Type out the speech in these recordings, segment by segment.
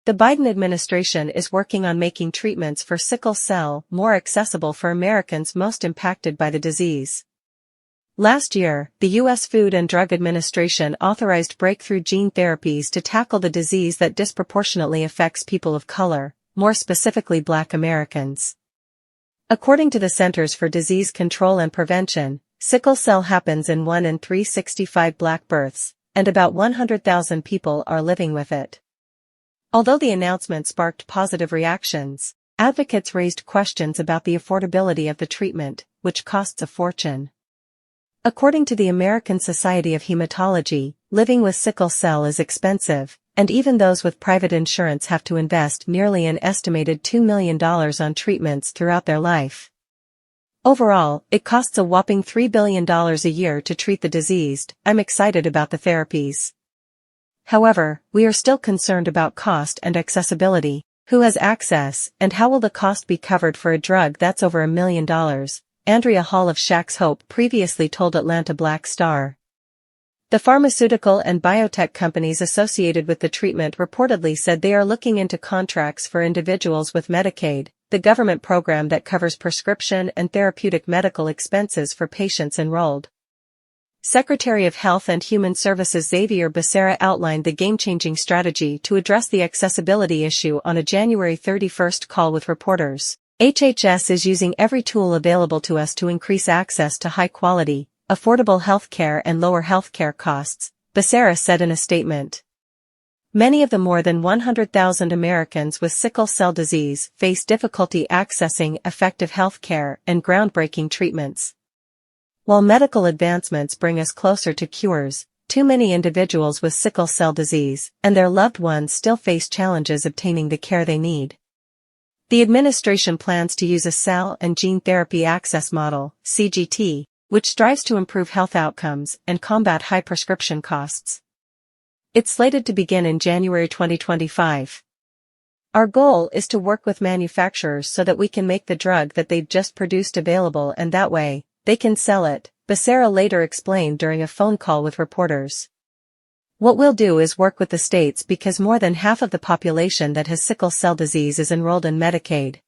The Biden administration is working on making treatments for sickle cell more accessible for Americans most impacted by the disease. Last year, the U.S. Food and Drug Administration authorized breakthrough gene therapies to tackle the disease that disproportionately affects people of color, more specifically Black Americans. According to the Centers for Disease Control and Prevention, sickle cell happens in 1 in 365 Black births, and about 100,000 people are living with it. Although the announcement sparked positive reactions, advocates raised questions about the affordability of the treatment, which costs a fortune. According to the American Society of Hematology, living with sickle cell is expensive, and even those with private insurance have to invest nearly an estimated $2 million on treatments throughout their life. Overall, it costs a whopping $3 billion a year to treat the diseased. I'm excited about the therapies. However, we are still concerned about cost and accessibility. Who has access, and how will the cost be covered for a drug that's over $1 million? Andrea Hall of Shak's Hope previously told Atlanta Black Star. The pharmaceutical and biotech companies associated with the treatment reportedly said they are looking into contracts for individuals with Medicaid, the government program that covers prescription and therapeutic medical expenses for patients enrolled. Secretary of Health and Human Services Xavier Becerra outlined the game-changing strategy to address the accessibility issue on a January 31 call with reporters. HHS is using every tool available to us to increase access to high-quality, affordable healthcare and lower healthcare costs, Becerra said in a statement. Many of the more than 100,000 Americans with sickle cell disease face difficulty accessing effective healthcare and groundbreaking treatments. While medical advancements bring us closer to cures, too many individuals with sickle cell disease and their loved ones still face challenges obtaining the care they need. The administration plans to use a cell and gene therapy access model, CGT, which strives to improve health outcomes and combat high prescription costs. It's slated to begin in January 2025. Our goal is to work with manufacturers so that we can make the drug that they've just produced available, and that way, they can sell it, Becerra later explained during a phone call with reporters. What we'll do is work with the states because more than half of the population that has sickle cell disease is enrolled in Medicaid.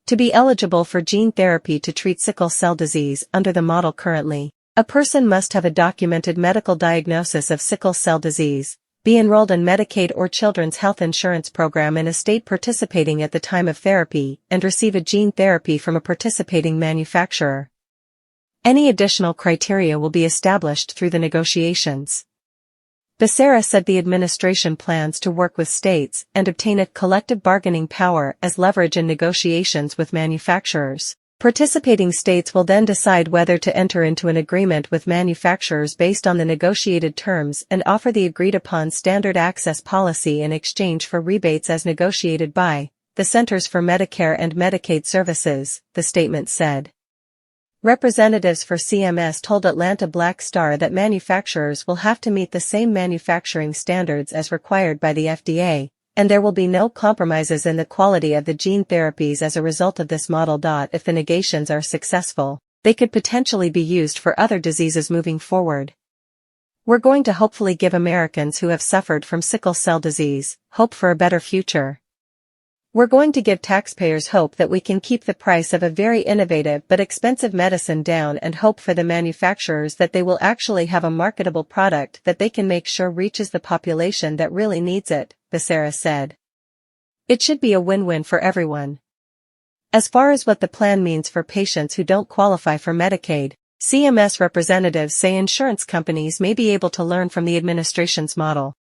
To be eligible for gene therapy to treat sickle cell disease under the model currently, a person must have a documented medical diagnosis of sickle cell disease, be enrolled in Medicaid or Children's Health Insurance Program in a state participating at the time of therapy, and receive a gene therapy from a participating manufacturer. Any additional criteria will be established through the negotiations. Becerra said the administration plans to work with states and obtain a collective bargaining power as leverage in negotiations with manufacturers. Participating states will then decide whether to enter into an agreement with manufacturers based on the negotiated terms and offer the agreed-upon standard access policy in exchange for rebates as negotiated by the Centers for Medicare and Medicaid Services, the statement said. Representatives for CMS told Atlanta Black Star that manufacturers will have to meet the same manufacturing standards as required by the FDA, and there will be no compromises in the quality of the gene therapies as a result of this model. If the negations are successful, they could potentially be used for other diseases moving forward. We're going to hopefully give Americans who have suffered from sickle cell disease hope for a better future. We're going to give taxpayers hope that we can keep the price of a very innovative but expensive medicine down, and hope for the manufacturers that they will actually have a marketable product that they can make sure reaches the population that really needs it, Becerra said. It should be a win-win for everyone. As far as what the plan means for patients who don't qualify for Medicaid, CMS representatives say insurance companies may be able to learn from the administration's model.